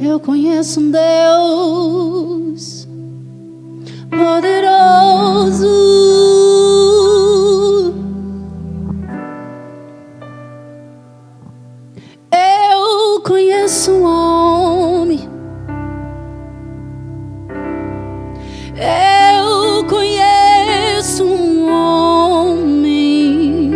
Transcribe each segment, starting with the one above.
Eu conheço um Deus poderoso. Eu conheço um homem. Eu conheço um homem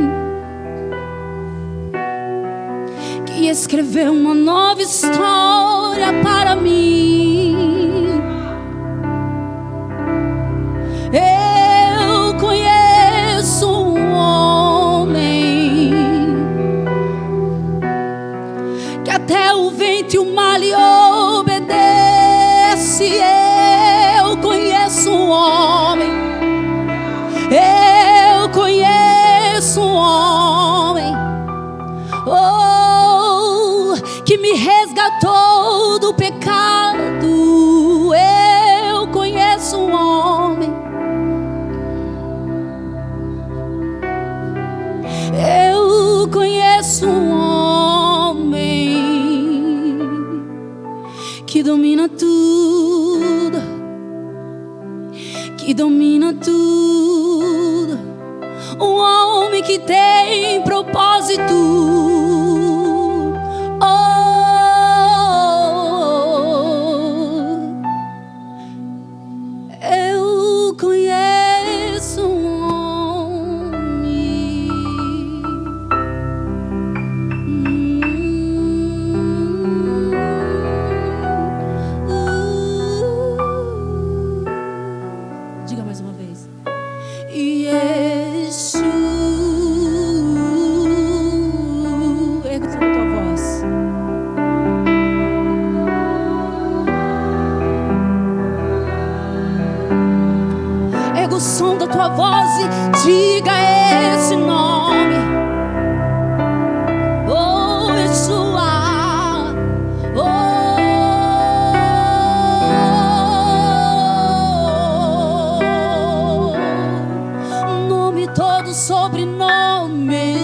que escreveu uma nova história para mim. Eu conheço um homem que até o vento e o mar lhe obedece. Eu conheço um homem. Eu conheço um homem, oh, que me resgatou do pecado. Eu conheço um homem. Eu conheço um homem que domina tudo, que domina tudo. Um homem que tem propósito. Eu conheço um homem. Diga mais uma vez. Yeshua. Erga a tua voz. Erga o som da tua voz e diga esse nome. Oh, Yeshua. Oh, nome todo, sobrenome,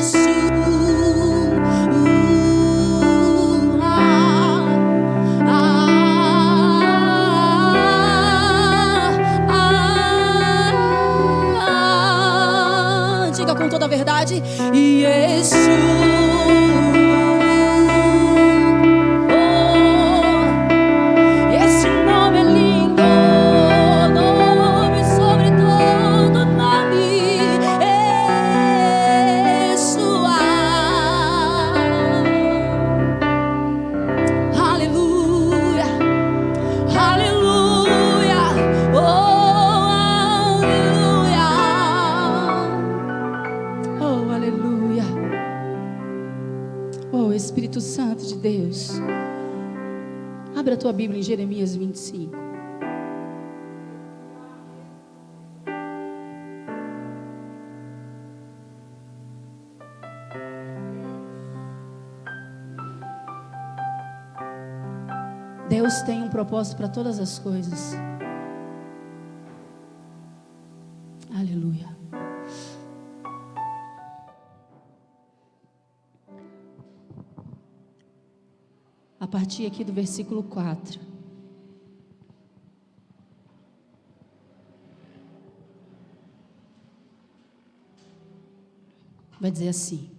diga com toda a verdade. Yeshua. Esse nome é lindo, nome sobre todo nome. Yeshua. Aleluia, aleluia, oh, aleluia, oh, aleluia. Oh, Espírito Santo de Deus, abra a tua Bíblia em Jeremias 25. Deus tem um propósito para todas as coisas. Aleluia. A partir aqui do versículo 4. Vai dizer assim: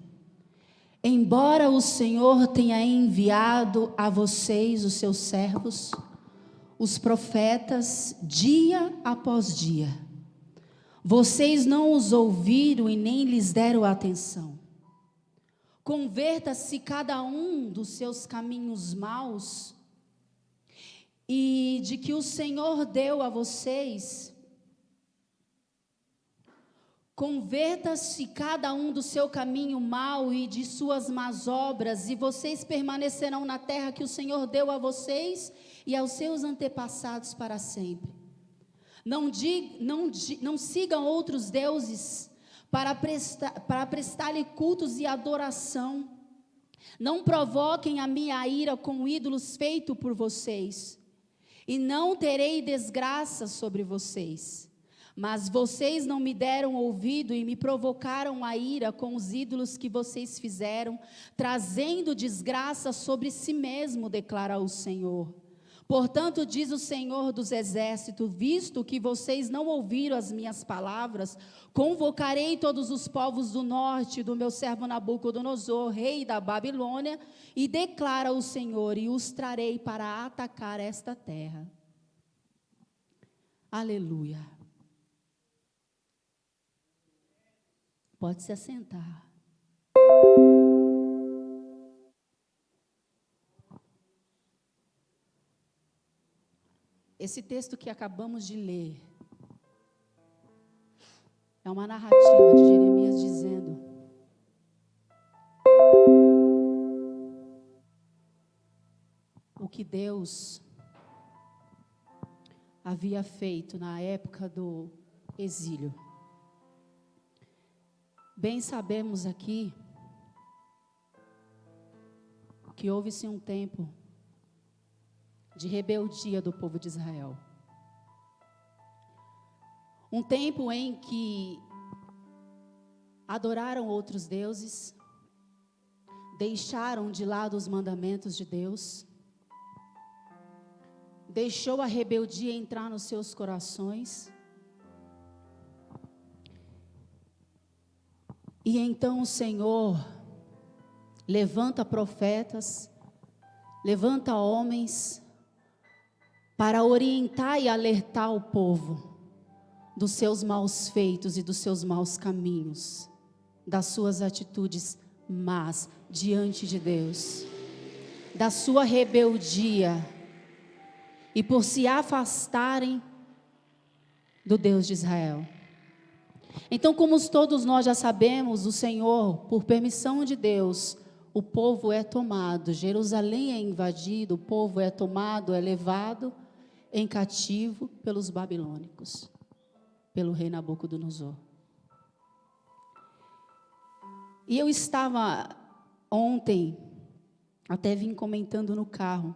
embora o Senhor tenha enviado a vocês, os seus servos, os profetas, dia após dia, vocês não os ouviram e nem lhes deram atenção. Converta-se cada um dos seus caminhos maus, e de que o Senhor deu a vocês. Converta-se cada um do seu caminho mau e de suas más obras, e vocês permanecerão na terra que o Senhor deu a vocês e aos seus antepassados para sempre. Não sigam outros deuses para prestar-lhe cultos e adoração. Não provoquem a minha ira com ídolos feitos por vocês, e não terei desgraça sobre vocês. Mas vocês não me deram ouvido e me provocaram a ira com os ídolos que vocês fizeram, trazendo desgraça sobre si mesmo, declara o Senhor. Portanto, diz o Senhor dos Exércitos, visto que vocês não ouviram as minhas palavras, convocarei todos os povos do norte do meu servo Nabucodonosor, rei da Babilônia, e declara o Senhor, e os trarei para atacar esta terra. Aleluia. Pode se assentar. Esse texto que acabamos de ler é uma narrativa de Jeremias dizendo: o que Deus havia feito na época do exílio. Bem sabemos aqui que houve-se um tempo de rebeldia do povo de Israel. Um tempo em que adoraram outros deuses, deixaram de lado os mandamentos de Deus, deixou a rebeldia entrar nos seus corações. E então o Senhor levanta profetas, levanta homens, para orientar e alertar o povo dos seus maus feitos e dos seus maus caminhos, das suas atitudes más diante de Deus, da sua rebeldia, e por se afastarem do Deus de Israel. Então, como todos nós já sabemos, o Senhor, por permissão de Deus, o povo é tomado, Jerusalém é invadido, o povo é tomado, é levado em cativo pelos babilônicos, pelo rei Nabucodonosor. E eu estava ontem, até vim comentando no carro,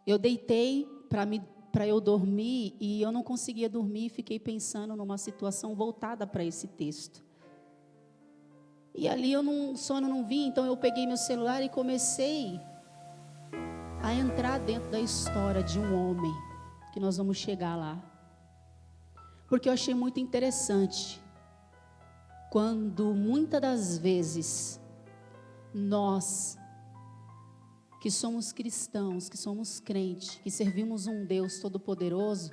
eu deitei para eu dormir e eu não conseguia dormir, fiquei pensando numa situação voltada para esse texto. E ali o sono não vinha, então eu peguei meu celular e comecei a entrar dentro da história de um homem, que nós vamos chegar lá. Porque eu achei muito interessante, quando muitas das vezes, nós, que somos cristãos, que somos crentes, que servimos um Deus Todo-Poderoso,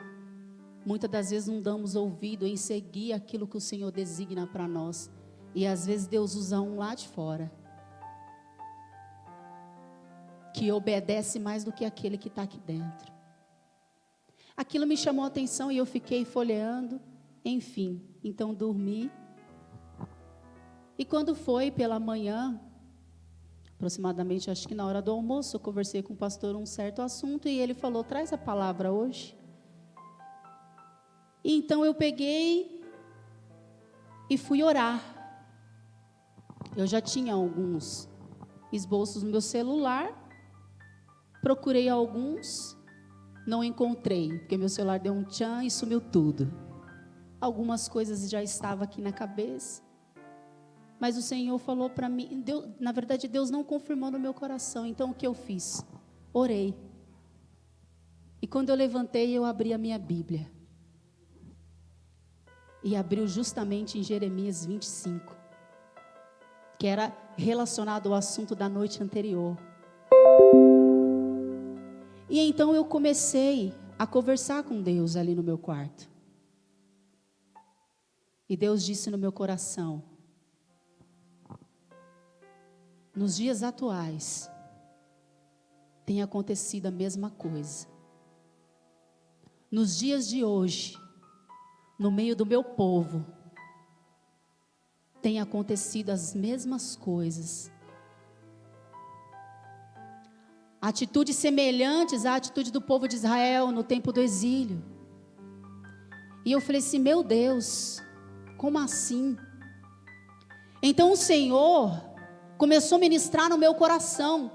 muitas das vezes não damos ouvido em seguir aquilo que o Senhor designa para nós. E às vezes Deus usa um lá de fora, que obedece mais do que aquele que está aqui dentro. Aquilo me chamou a atenção e eu fiquei folheando, enfim, então dormi. E quando foi pela manhã, aproximadamente, acho que na hora do almoço, eu conversei com o pastor um certo assunto e ele falou: traz a palavra hoje. E então eu peguei e fui orar. Eu já tinha alguns esboços no meu celular, procurei alguns, não encontrei, porque meu celular deu um tchan e sumiu tudo. Algumas coisas já estavam aqui na cabeça, mas o Senhor falou para mim, na verdade Deus não confirmou no meu coração. Então o que eu fiz? Orei. E quando eu levantei, eu abri a minha Bíblia. E abriu justamente em Jeremias 25, que era relacionado ao assunto da noite anterior. E então eu comecei a conversar com Deus ali no meu quarto. E Deus disse no meu coração: nos dias atuais, tem acontecido a mesma coisa. Nos dias de hoje, no meio do meu povo, tem acontecido as mesmas coisas. Atitudes semelhantes à atitude do povo de Israel no tempo do exílio. E eu falei assim: meu Deus, como assim? Então o Senhor começou a ministrar no meu coração.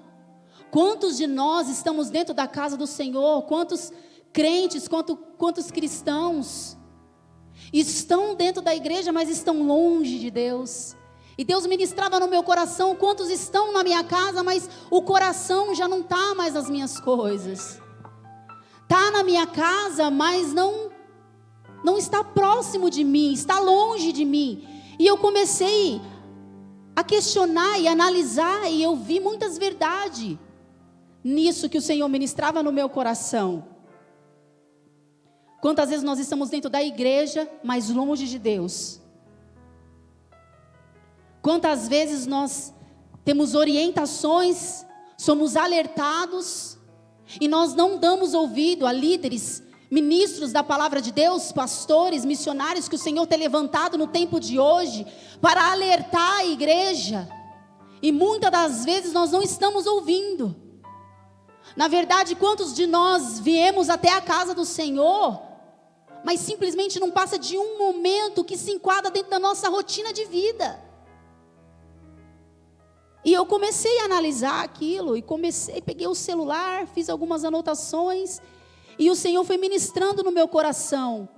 Quantos de nós estamos dentro da casa do Senhor? Quantos crentes, quantos cristãos estão dentro da igreja, mas estão longe de Deus? E Deus ministrava no meu coração: quantos estão na minha casa, mas o coração já não está mais nas minhas coisas. Está na minha casa, mas não está próximo de mim, está longe de mim. E eu comecei a questionar e analisar, e eu vi muitas verdades nisso que o Senhor ministrava no meu coração. Quantas vezes nós estamos dentro da igreja, mas longe de Deus? Quantas vezes nós temos orientações, somos alertados, e nós não damos ouvido a líderes, ministros da palavra de Deus, pastores, missionários que o Senhor tem levantado no tempo de hoje, para alertar a igreja, e muitas das vezes nós não estamos ouvindo. Na verdade, quantos de nós viemos até a casa do Senhor, mas simplesmente não passa de um momento que se enquadra dentro da nossa rotina de vida? E eu comecei a analisar aquilo, peguei o celular, fiz algumas anotações, e o Senhor foi ministrando no meu coração.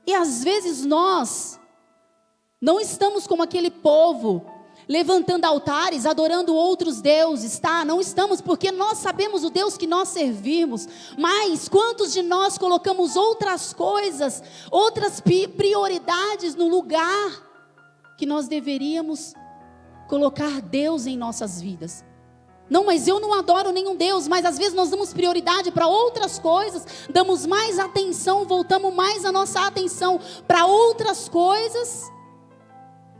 E às vezes nós não estamos como aquele povo, levantando altares, adorando outros deuses, tá? Não estamos, porque nós sabemos o Deus que nós servimos. Mas quantos de nós colocamos outras coisas, outras prioridades no lugar que nós deveríamos colocar Deus em nossas vidas? Não, mas eu não adoro nenhum Deus. Mas às vezes nós damos prioridade para outras coisas, damos mais atenção, voltamos mais a nossa atenção para outras coisas,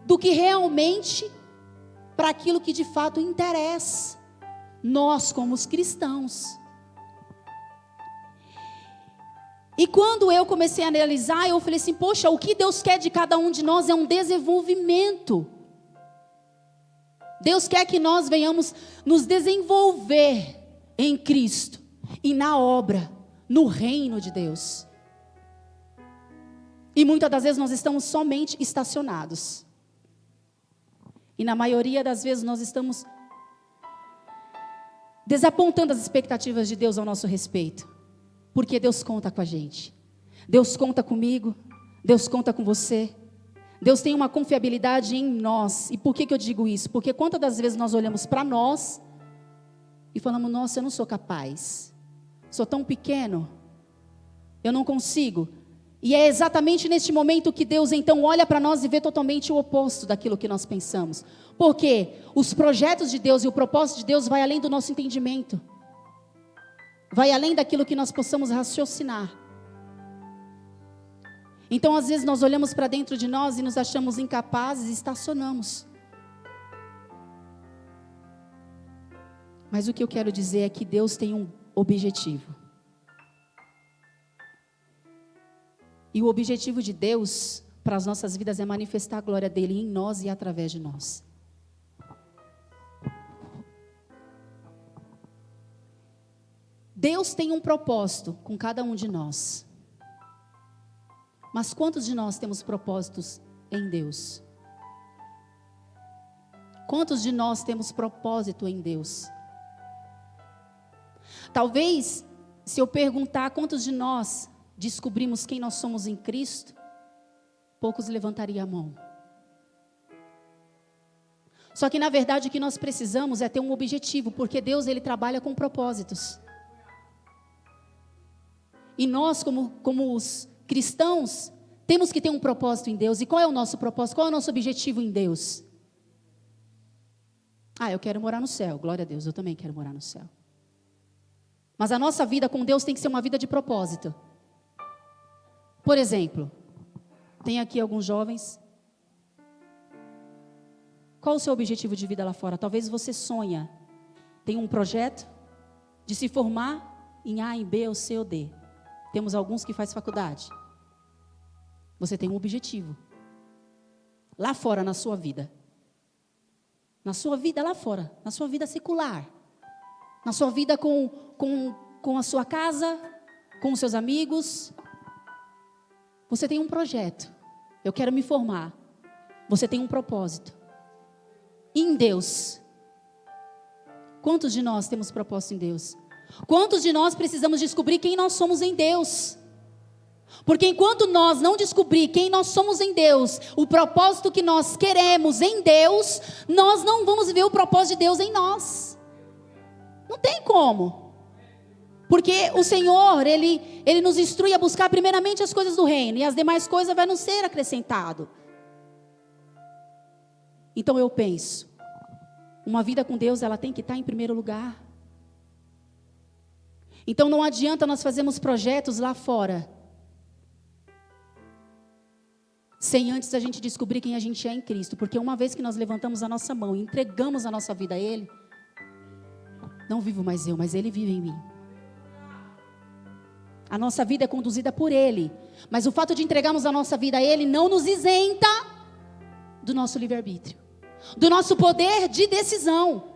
do que realmente para aquilo que de fato interessa, nós como os cristãos. E quando eu comecei a analisar, eu falei assim: poxa, o que Deus quer de cada um de nós é um desenvolvimento. Deus quer que nós venhamos nos desenvolver em Cristo e na obra, no reino de Deus. E muitas das vezes nós estamos somente estacionados. E na maioria das vezes nós estamos desapontando as expectativas de Deus ao nosso respeito. Porque Deus conta com a gente. Deus conta comigo. Deus conta com você. Deus tem uma confiabilidade em nós. E por que eu digo isso? Porque quantas das vezes nós olhamos para nós e falamos: nossa, eu não sou capaz, sou tão pequeno, eu não consigo. E é exatamente neste momento que Deus então olha para nós e vê totalmente o oposto daquilo que nós pensamos. Porque os projetos de Deus e o propósito de Deus vai além do nosso entendimento, vai além daquilo que nós possamos raciocinar. Então, às vezes, nós olhamos para dentro de nós e nos achamos incapazes e estacionamos. Mas o que eu quero dizer é que Deus tem um objetivo. E o objetivo de Deus para as nossas vidas é manifestar a glória dele em nós e através de nós. Deus tem um propósito com cada um de nós. Mas quantos de nós temos propósitos em Deus? Quantos de nós temos propósito em Deus? Talvez, se eu perguntar quantos de nós descobrimos quem nós somos em Cristo, poucos levantariam a mão. Só que na verdade o que nós precisamos é ter um objetivo, porque Deus ele trabalha com propósitos. E nós como os cristãos, temos que ter um propósito em Deus. E qual é o nosso propósito? Qual é o nosso objetivo em Deus? Eu quero morar no céu. Glória a Deus, eu também quero morar no céu. Mas a nossa vida com Deus tem que ser uma vida de propósito. Por exemplo, tem aqui alguns jovens. Qual o seu objetivo de vida lá fora? Talvez você sonha, tem um projeto de se formar em A, em B, ou C ou D. Temos alguns que fazem faculdade. Você tem um objetivo. Lá fora, na sua vida. Na sua vida lá fora. Na sua vida secular. Na sua vida com a sua casa. Com os seus amigos. Você tem um projeto. Eu quero me formar. Você tem um propósito. Em Deus. Quantos de nós temos propósito em Deus? Quantos de nós precisamos descobrir quem nós somos em Deus? Porque enquanto nós não descobrir quem nós somos em Deus, o propósito que nós queremos em Deus, nós não vamos ver o propósito de Deus em nós. Não tem como. Porque o Senhor, Ele nos instrui a buscar primeiramente as coisas do reino, e as demais coisas vão nos ser acrescentado. Então eu penso, uma vida com Deus, ela tem que estar em primeiro lugar. Então não adianta nós fazermos projetos lá fora, sem antes a gente descobrir quem a gente é em Cristo. Porque uma vez que nós levantamos a nossa mão e entregamos a nossa vida a Ele, não vivo mais eu, mas Ele vive em mim. A nossa vida é conduzida por Ele. Mas o fato de entregarmos a nossa vida a Ele não nos isenta do nosso livre-arbítrio, do nosso poder de decisão.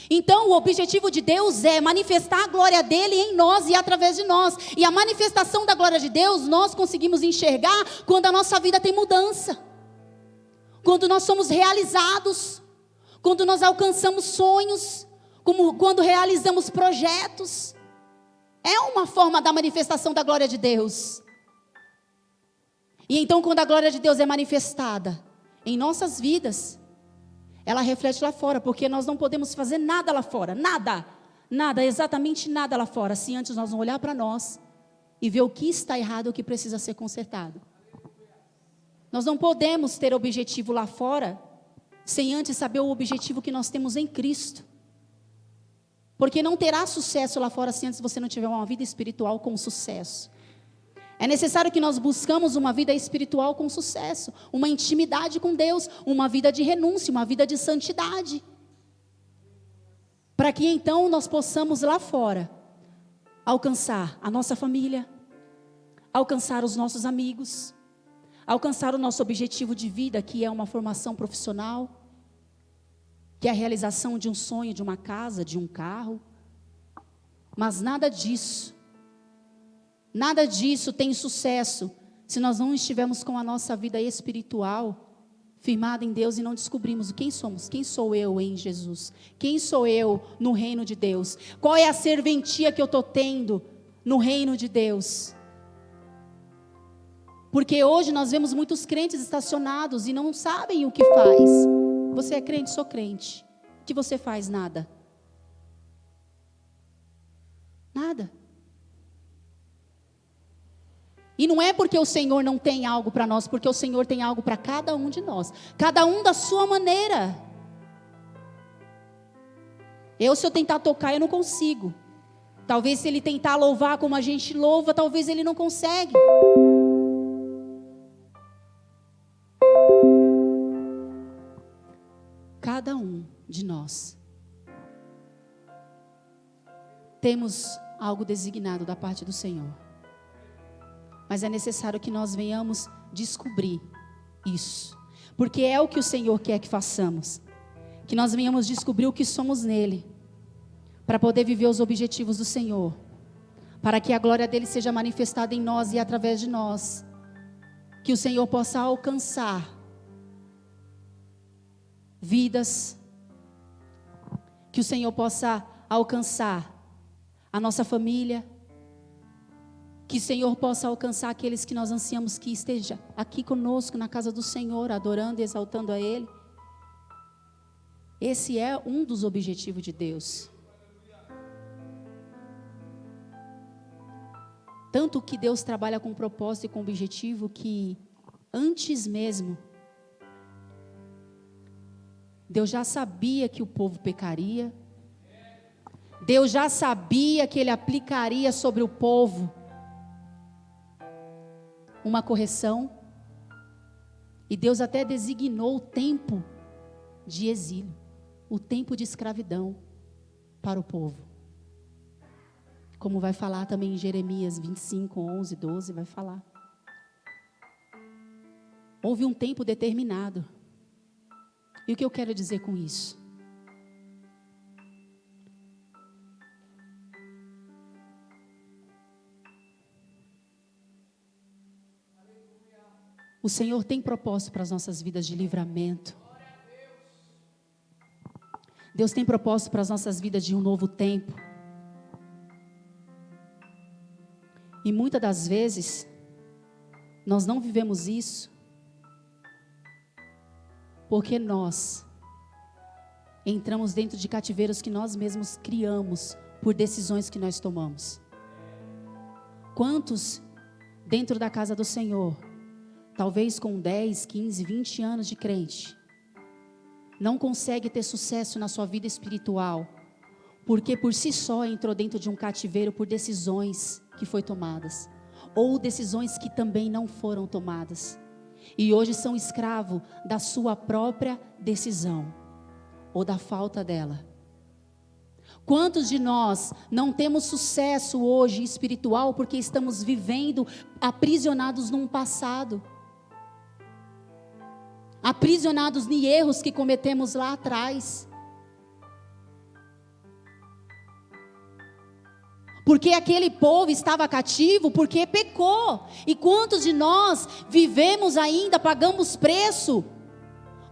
Então o objetivo de Deus é manifestar a glória dele em nós e através de nós. E a manifestação da glória de Deus nós conseguimos enxergar quando a nossa vida tem mudança, quando nós somos realizados, quando nós alcançamos sonhos, quando realizamos projetos. É uma forma da manifestação da glória de Deus. E então quando a glória de Deus é manifestada em nossas vidas, ela reflete lá fora, porque nós não podemos fazer nada lá fora, nada, exatamente nada lá fora, se antes nós não olhar para nós e ver o que está errado, o que precisa ser consertado. Nós não podemos ter objetivo lá fora, sem antes saber o objetivo que nós temos em Cristo. Porque não terá sucesso lá fora se antes você não tiver uma vida espiritual com sucesso. É necessário que nós buscamos uma vida espiritual com sucesso, uma intimidade com Deus, uma vida de renúncia, uma vida de santidade. Para que então nós possamos lá fora alcançar a nossa família, alcançar os nossos amigos, alcançar o nosso objetivo de vida, que é uma formação profissional, que é a realização de um sonho, de uma casa, de um carro. Mas nada disso tem sucesso se nós não estivermos com a nossa vida espiritual firmada em Deus e não descobrimos quem somos, quem sou eu em Jesus, quem sou eu no reino de Deus, qual é a serventia que eu estou tendo no reino de Deus. Porque hoje nós vemos muitos crentes estacionados e não sabem o que faz. Você é crente? Sou crente. O que você faz? Nada. Nada. E não é porque o Senhor não tem algo para nós, porque o Senhor tem algo para cada um de nós. Cada um da sua maneira. Se eu tentar tocar, eu não consigo. Talvez se ele tentar louvar como a gente louva, talvez ele não consegue. Cada um de nós temos algo designado da parte do Senhor. Mas é necessário que nós venhamos descobrir isso. Porque é o que o Senhor quer que façamos. Que nós venhamos descobrir o que somos nele. Para poder viver os objetivos do Senhor. Para que a glória dele seja manifestada em nós e através de nós. Que o Senhor possa alcançar vidas. Que o Senhor possa alcançar a nossa família. Que o Senhor possa alcançar aqueles que nós ansiamos que esteja aqui conosco na casa do Senhor, adorando e exaltando a Ele. Esse é um dos objetivos de Deus. Tanto que Deus trabalha com propósito e com objetivo que antes mesmo, Deus já sabia que o povo pecaria. Deus já sabia que Ele aplicaria sobre o povo uma correção, e Deus até designou o tempo de exílio, o tempo de escravidão para o povo, como vai falar também em Jeremias 25, 11, 12, vai falar. Houve um tempo determinado. E o que eu quero dizer com isso? O Senhor tem propósito para as nossas vidas de livramento. Deus tem propósito para as nossas vidas de um novo tempo. E muitas das vezes, Nós não vivemos isso porque nós entramos dentro de cativeiros que nós mesmos criamos por decisões que nós tomamos. Quantos dentro da casa do Senhor, talvez com 10, 15, 20 anos de crente, não consegue ter sucesso na sua vida espiritual, porque por si só entrou dentro de um cativeiro por decisões que foram tomadas, ou decisões que também não foram tomadas, e hoje são escravos da sua própria decisão, ou da falta dela. Quantos de nós não temos sucesso hoje espiritual porque estamos vivendo aprisionados num passado? Aprisionados em erros que cometemos lá atrás. Porque aquele povo estava cativo porque pecou. E quantos de nós vivemos ainda, pagamos preço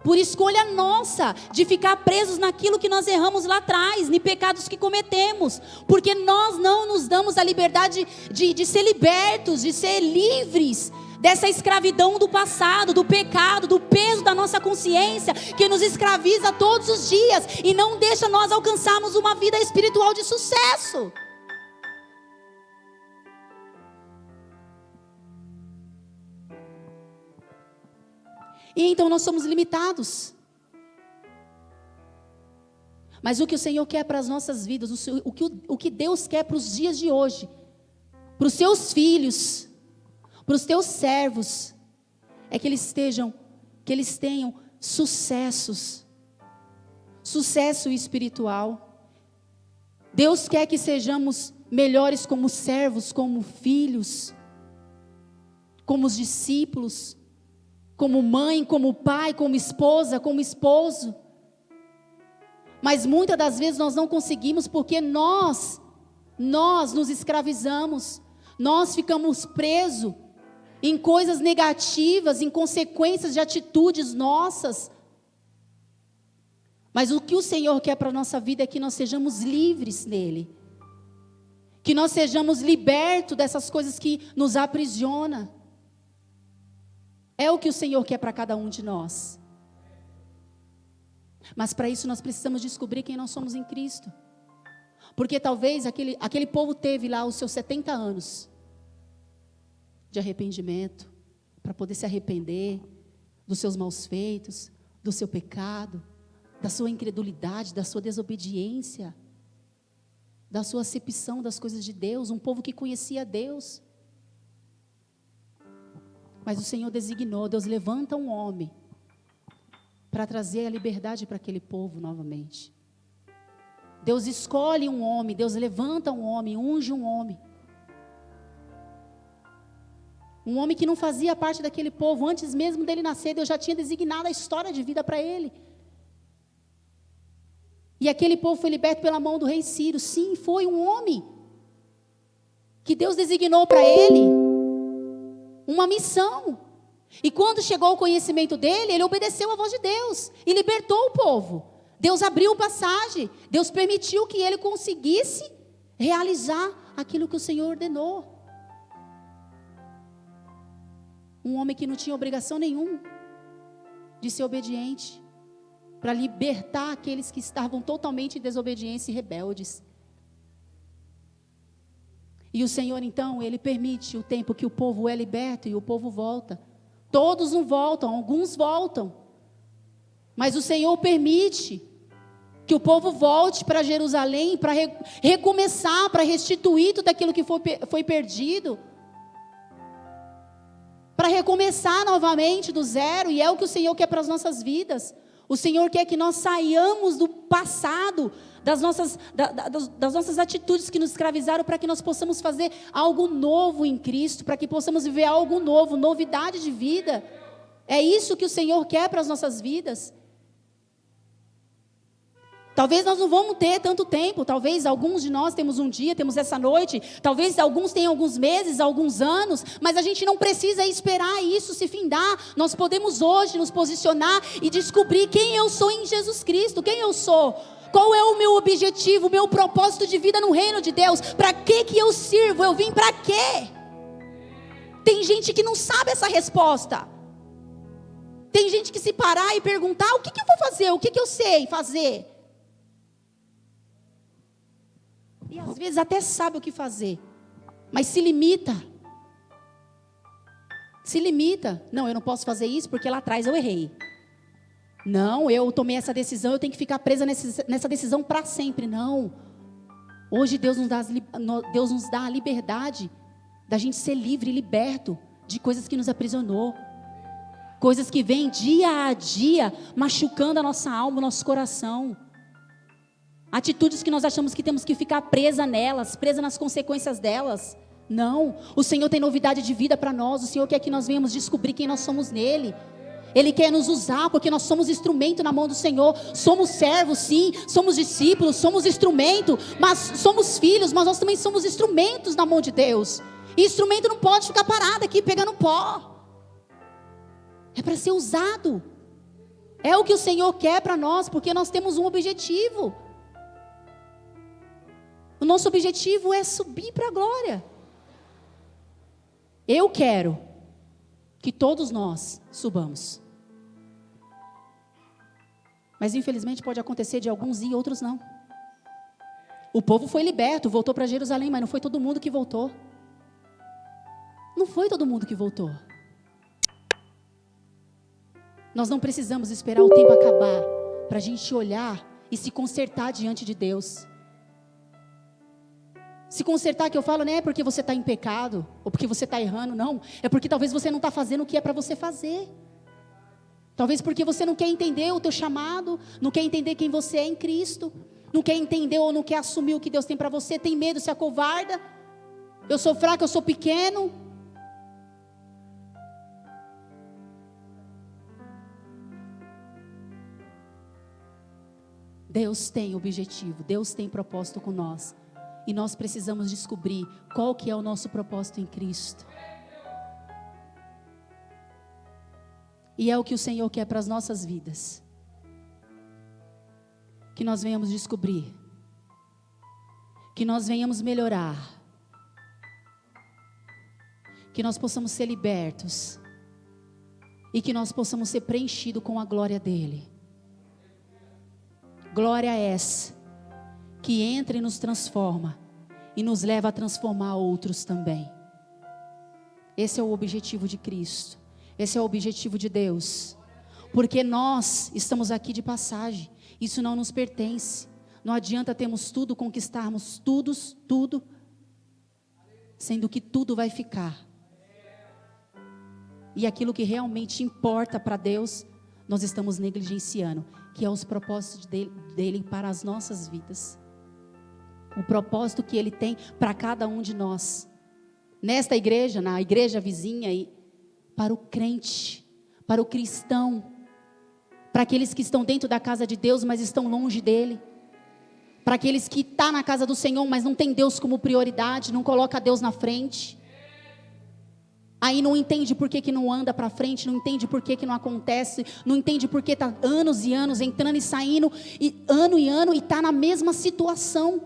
por escolha nossa, de ficar presos naquilo que nós erramos lá atrás, em pecados que cometemos, porque nós não nos damos a liberdade de ser libertos, de ser livres dessa escravidão do passado, do pecado, do peso da nossa consciência, que nos escraviza todos os dias, e não deixa nós alcançarmos uma vida espiritual de sucesso. E então nós somos limitados. Mas o que o Senhor quer para as nossas vidas, o que Deus quer para os dias de hoje, para os seus filhos, para os teus servos, é que eles tenham sucesso espiritual. Deus quer que sejamos melhores como servos, como filhos, como os discípulos, como mãe, como pai, como esposa, como esposo. Mas muitas das vezes nós não conseguimos porque nós nos escravizamos, nós ficamos presos em coisas negativas, em consequências de atitudes nossas. Mas o que o Senhor quer para a nossa vida é que nós sejamos livres nele, que nós sejamos libertos dessas coisas que nos aprisionam. É o que o Senhor quer para cada um de nós. Mas para isso nós precisamos descobrir quem nós somos em Cristo. Porque talvez aquele povo teve lá os seus 70 anos de arrependimento, para poder se arrepender dos seus maus feitos, do seu pecado, da sua incredulidade, da sua desobediência, da sua acepção das coisas de Deus, um povo que conhecia Deus. Mas o Senhor designou, Deus levanta um homem para trazer a liberdade para aquele povo novamente. Deus escolhe um homem, Deus levanta um homem, unge um homem. Um homem que não fazia parte daquele povo, antes mesmo dele nascer, Deus já tinha designado a história de vida para ele. E aquele povo foi liberto pela mão do rei Ciro. Sim, foi um homem que Deus designou para ele uma missão. E quando chegou o conhecimento dele, ele obedeceu à voz de Deus e libertou o povo. Deus abriu passagem, Deus permitiu que ele conseguisse realizar aquilo que o Senhor ordenou. Um homem que não tinha obrigação nenhuma de ser obediente, para libertar aqueles que estavam totalmente em desobediência e rebeldes. E o Senhor então, Ele permite o tempo que o povo é liberto e o povo volta. Todos não voltam, alguns voltam. Mas o Senhor permite que o povo volte para Jerusalém, para recomeçar, para restituir tudo aquilo que foi perdido. Para recomeçar novamente do zero, e é o que o Senhor quer para as nossas vidas. O Senhor quer que nós saiamos do passado, das nossas atitudes que nos escravizaram, para que nós possamos fazer algo novo em Cristo, para que possamos viver algo novo, novidade de vida. É isso que o Senhor quer para as nossas vidas. Talvez nós não vamos ter tanto tempo, talvez alguns de nós temos um dia, temos essa noite, talvez alguns tenham alguns meses, alguns anos, mas a gente não precisa esperar isso se findar. Nós podemos hoje nos posicionar e descobrir quem eu sou em Jesus Cristo, quem eu sou, qual é o meu objetivo, o meu propósito de vida no reino de Deus, para que eu sirvo, eu vim para quê? Tem gente que não sabe essa resposta. Tem gente que se parar e perguntar, o que eu vou fazer? O que eu sei fazer? E às vezes até sabe o que fazer, mas se limita. Se limita. Não, eu não posso fazer isso porque lá atrás eu errei. Não, eu tomei essa decisão, eu tenho que ficar presa nessa decisão para sempre. Não. Hoje Deus nos dá a liberdade da gente ser livre e liberto de coisas que nos aprisionou. Coisas que vêm dia a dia machucando a nossa alma, o nosso coração. Atitudes que nós achamos que temos que ficar presa nelas, presa nas consequências delas. Não, o Senhor tem novidade de vida para nós. O Senhor quer que nós venhamos descobrir quem nós somos nele. Ele quer nos usar porque nós somos instrumento na mão do Senhor. Somos servos, sim, somos discípulos, somos instrumento, mas somos filhos, mas nós também somos instrumentos na mão de Deus. E instrumento não pode ficar parado aqui pegando pó. É para ser usado. É o que o Senhor quer para nós, porque nós temos um objetivo. O nosso objetivo é subir para a glória. Eu quero que todos nós subamos. Mas infelizmente pode acontecer de alguns ir e outros não. O povo foi liberto, voltou para Jerusalém, mas não foi todo mundo que voltou. Não foi todo mundo que voltou. Nós não precisamos esperar o tempo acabar para a gente olhar e se consertar diante de Deus. Se consertar, que eu falo, não é porque você está em pecado, ou porque você está errando, não. É porque talvez você não está fazendo o que é para você fazer. Talvez porque você não quer entender o teu chamado, não quer entender quem você é em Cristo, não quer entender ou não quer assumir o que Deus tem para você, tem medo, se acovarda. Eu sou fraco, eu sou pequeno. Deus tem objetivo, Deus tem propósito com nós. E nós precisamos descobrir qual que é o nosso propósito em Cristo. E é o que o Senhor quer para as nossas vidas. Que nós venhamos descobrir. Que nós venhamos melhorar. Que nós possamos ser libertos. E que nós possamos ser preenchidos com a glória dEle. Glória essa que entra e nos transforma e nos leva a transformar outros também. Esse é o objetivo de Cristo. Esse é o objetivo de Deus. Porque nós estamos aqui de passagem. Isso não nos pertence. Não adianta termos tudo, conquistarmos tudo, sendo que tudo vai ficar. E aquilo que realmente importa para Deus, nós estamos negligenciando, que é os propósitos dele para as nossas vidas. O propósito que Ele tem para cada um de nós. Nesta igreja, na igreja vizinha, e para o crente, para o cristão, para aqueles que estão dentro da casa de Deus, mas estão longe dEle. Para aqueles que estão na casa do Senhor, mas não tem Deus como prioridade, não coloca Deus na frente. Aí não entende por que não anda para frente, não entende por que não acontece, não entende por que está anos e anos entrando e saindo, e ano e está na mesma situação.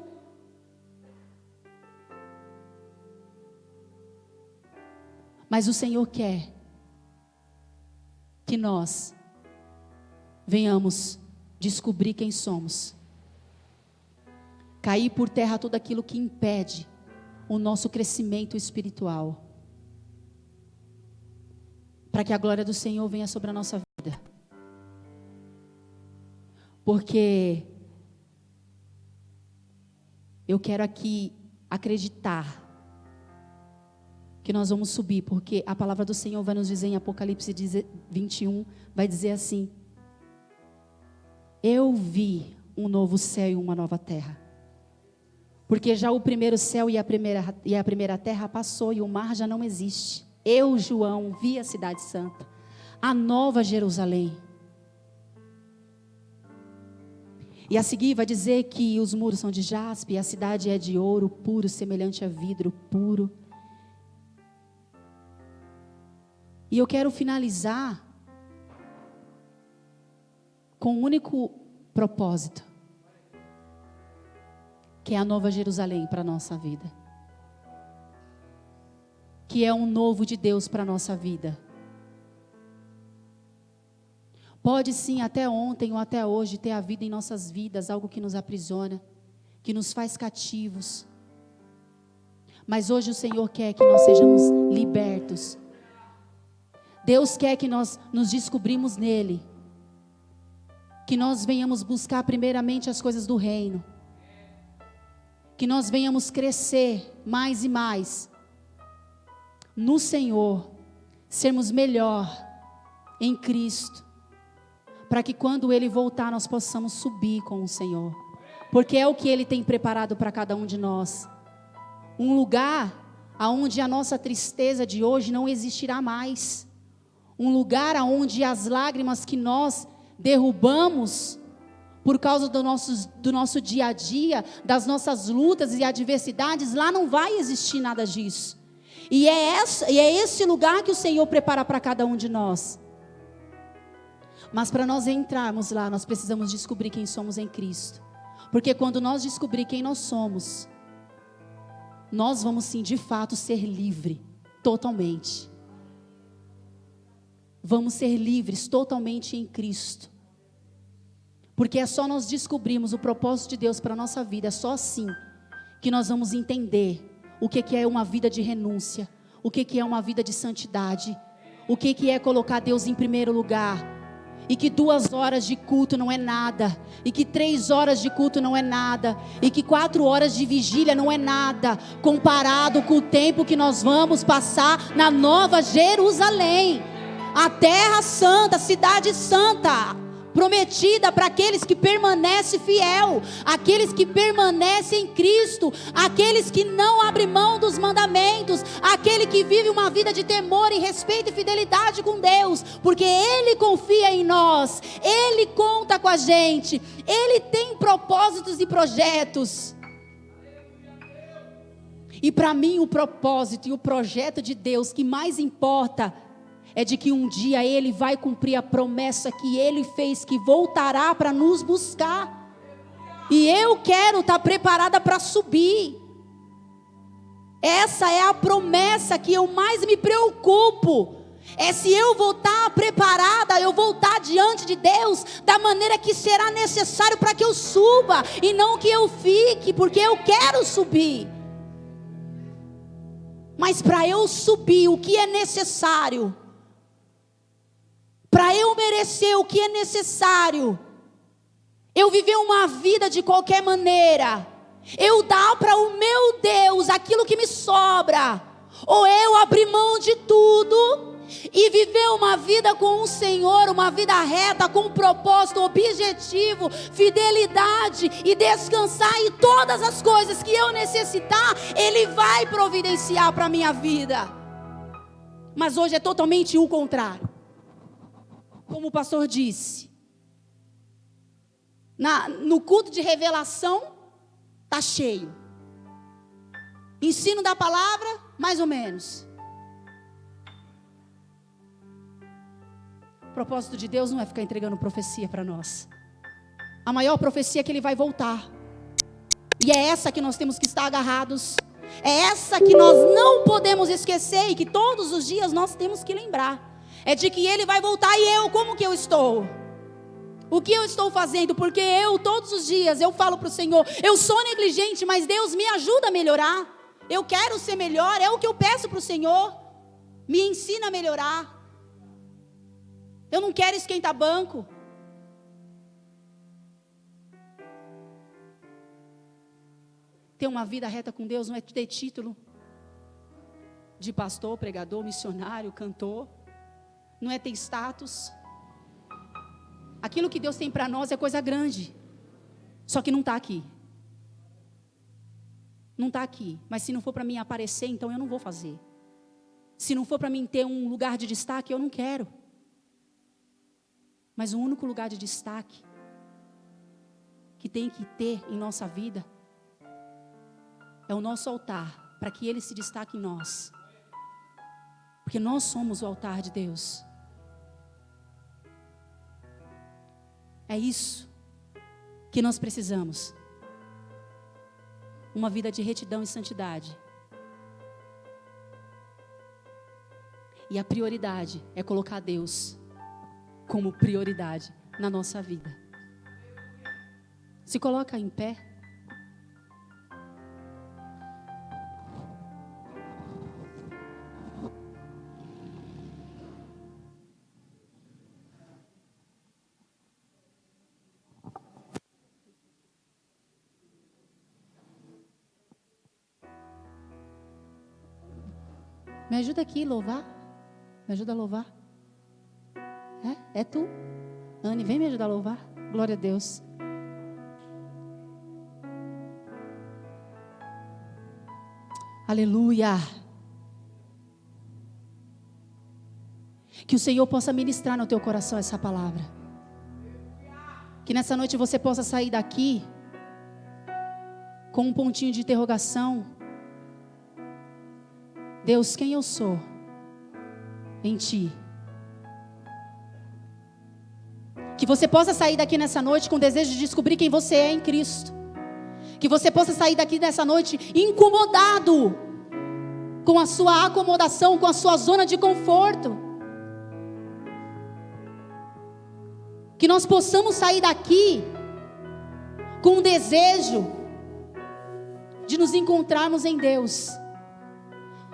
Mas o Senhor quer que nós venhamos descobrir quem somos. Cair por terra tudo aquilo que impede o nosso crescimento espiritual. Para que a glória do Senhor venha sobre a nossa vida. Porque eu quero aqui acreditar que nós vamos subir, porque a palavra do Senhor vai nos dizer em Apocalipse 21, vai dizer assim: eu vi um novo céu e uma nova terra. Porque já o primeiro céu e a primeira terra passou e o mar já não existe. Eu, João, vi a cidade santa, a nova Jerusalém. E a seguir vai dizer que os muros são de jaspe, e a cidade é de ouro puro, semelhante a vidro puro. E eu quero finalizar com um único propósito, que é a nova Jerusalém para a nossa vida. que é um novo de Deus para a nossa vida. Pode sim, até ontem ou até hoje, ter havido em nossas vidas algo que nos aprisiona, que nos faz cativos. Mas hoje o Senhor quer que nós sejamos libertos. Deus quer que nós nos descobrimos nele. Que nós venhamos buscar primeiramente as coisas do reino. Que nós venhamos crescer mais e mais no Senhor. Sermos melhor em Cristo. Para que quando Ele voltar nós possamos subir com o Senhor. Porque é o que Ele tem preparado para cada um de nós. Um lugar onde a nossa tristeza de hoje não existirá mais. Um lugar onde as lágrimas que nós derrubamos por causa do nosso dia a dia, das nossas lutas e adversidades, lá não vai existir nada disso. E é esse lugar que o Senhor prepara para cada um de nós. Mas para nós entrarmos lá, nós precisamos descobrir quem somos em Cristo. Porque quando nós descobrir quem nós somos, nós vamos sim, de fato, ser livres, totalmente. Vamos ser livres totalmente em Cristo. Porque é só nós descobrirmos o propósito de Deus para a nossa vida, é só assim que nós vamos entender o que é uma vida de renúncia, o que é uma vida de santidade, o que é colocar Deus em primeiro lugar. E que 2 horas de culto não é nada, e que 3 horas de culto não é nada, e que 4 horas de vigília não é nada, comparado com o tempo que nós vamos passar na Nova Jerusalém, a terra santa, a cidade santa, prometida para aqueles que permanecem fiel, aqueles que permanecem em Cristo, aqueles que não abrem mão dos mandamentos, aquele que vive uma vida de temor e respeito e fidelidade com Deus, porque Ele confia em nós, Ele conta com a gente, Ele tem propósitos e projetos. E para mim o propósito e o projeto de Deus que mais importa é de que um dia Ele vai cumprir a promessa que Ele fez, que voltará para nos buscar. E eu quero estar preparada para subir. Essa é a promessa que eu mais me preocupo. É se eu vou estar preparada, eu vou estar diante de Deus da maneira que será necessário para que eu suba, e não que eu fique, porque eu quero subir. Mas para eu subir, o que é necessário? Para eu merecer o que é necessário, eu viver uma vida de qualquer maneira, eu dar para o meu Deus aquilo que me sobra, ou eu abrir mão de tudo e viver uma vida com o Senhor, uma vida reta, com um propósito, objetivo, fidelidade e descansar em todas as coisas que eu necessitar, Ele vai providenciar para a minha vida. Mas hoje é totalmente o contrário. Como o pastor disse, no culto de revelação, está cheio. Ensino da palavra, mais ou menos. O propósito de Deus não é ficar entregando profecia para nós. A maior profecia é que Ele vai voltar. E é essa que nós temos que estar agarrados. É essa que nós não podemos esquecer e que todos os dias nós temos que lembrar. É de que Ele vai voltar e eu, como que eu estou? O que eu estou fazendo? Porque eu, todos os dias, eu falo para o Senhor, eu sou negligente, mas Deus me ajuda a melhorar. Eu quero ser melhor, é o que eu peço para o Senhor. Me ensina a melhorar. Eu não quero esquentar banco. Ter uma vida reta com Deus não é ter título de pastor, pregador, missionário, cantor. Não é ter status. Aquilo que Deus tem para nós é coisa grande. Só que não está aqui. Não está aqui. Mas se não for para mim aparecer, então eu não vou fazer. Se não for para mim ter um lugar de destaque, eu não quero. Mas o único lugar de destaque que tem que ter em nossa vida é o nosso altar, para que Ele se destaque em nós. Porque nós somos o altar de Deus. É isso que nós precisamos. Uma vida de retidão e santidade. E a prioridade é colocar Deus como prioridade na nossa vida. Se coloca em pé. Me ajuda aqui a louvar. Me ajuda a louvar. É tu. Anne, vem me ajudar a louvar. Glória a Deus. Aleluia. Que o Senhor possa ministrar no teu coração essa palavra. Que nessa noite você possa sair daqui com um pontinho de interrogação. Deus, quem eu sou em Ti? Que você possa sair daqui nessa noite com o desejo de descobrir quem você é em Cristo. Que você possa sair daqui nessa noite incomodado com a sua acomodação, com a sua zona de conforto. Que nós possamos sair daqui com o desejo de nos encontrarmos em Deus.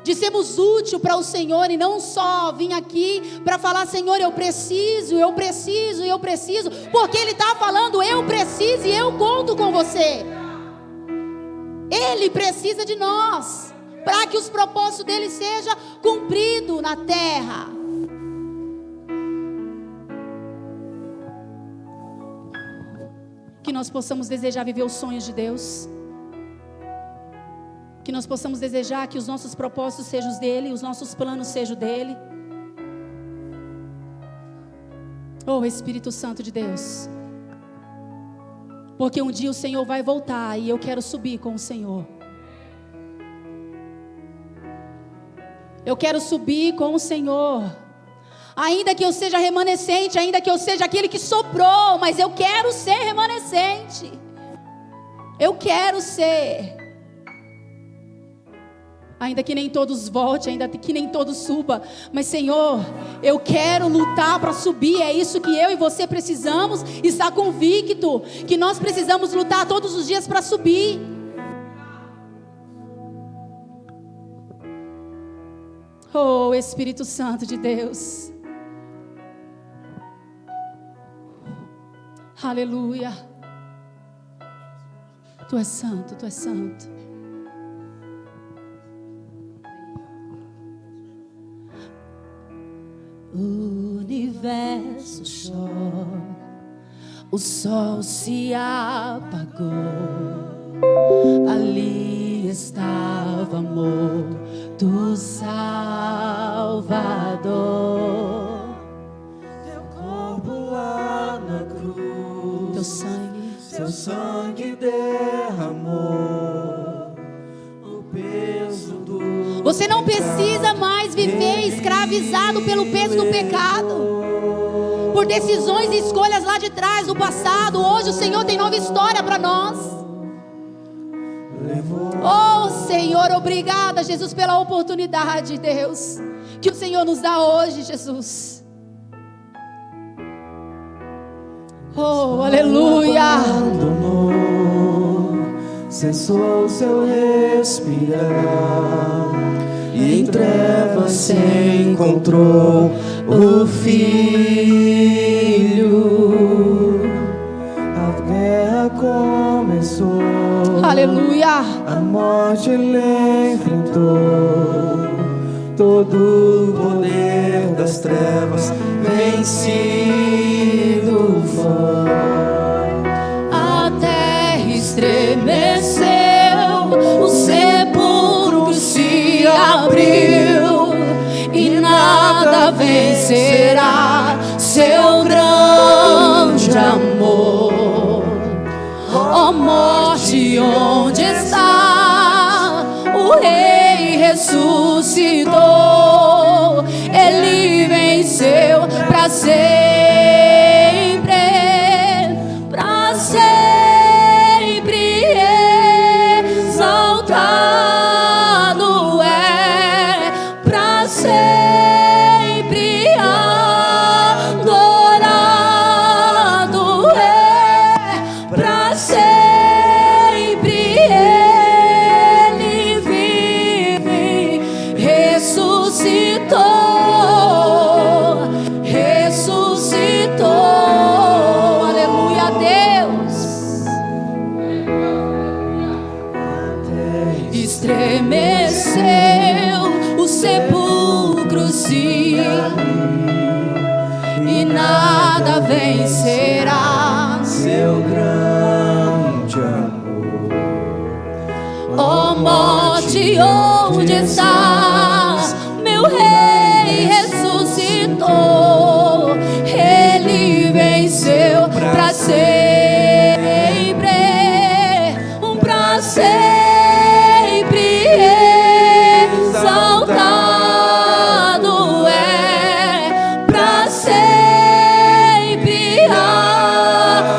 De sermos úteis para o Senhor e não só vir aqui para falar, Senhor, eu preciso, porque Ele está falando, eu preciso e eu conto com você. Ele precisa de nós, para que os propósitos dele sejam cumpridos na terra. Que nós possamos desejar viver os sonhos de Deus. Que nós possamos desejar que os nossos propósitos sejam os dele, os nossos planos sejam dele. Oh, Espírito Santo de Deus. Porque um dia o Senhor vai voltar e eu quero subir com o Senhor. Eu quero subir com o Senhor. Ainda que eu seja remanescente, ainda que eu seja aquele que soprou, mas eu quero ser remanescente. Eu quero ser. Ainda que nem todos voltem, ainda que nem todos subam. Mas Senhor, eu quero lutar para subir. É isso que eu e você precisamos. Estar convicto que nós precisamos lutar todos os dias para subir. Oh, Espírito Santo de Deus. Aleluia. Tu és santo, Tu és santo. O universo chora, o sol se apagou, ali estava morto Salvador. Teu corpo lá na cruz, Teu sangue derramou o peso do. Você não precisa mais viver escravizado pelo peso do pecado, por decisões e escolhas lá de trás, do passado. Hoje o Senhor tem nova história para nós. Oh Senhor, obrigada Jesus pela oportunidade, Deus, que o Senhor nos dá hoje, Jesus. Oh, aleluia. Cessou seu respirar, e em trevas se encontrou o Filho. A guerra começou, Aleluia. a morte ele enfrentou, todo o poder das trevas vencido foi. A terra estremeceu, o sepulcro se abriu, e nada vencerá seu grande amor. Ó morte, onde está? O Rei ressuscitou, Ele venceu para sempre, para sempre exaltado é, para sempre e nada vencerá seu grande amor. Ó morte, onde estás? Meu rei ressuscitou, ele venceu para sempre, para sempre exaltado é, para sempre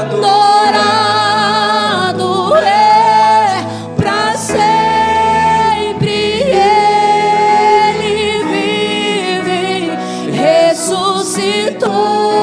adorado é, para sempre ele vive, ressuscitou.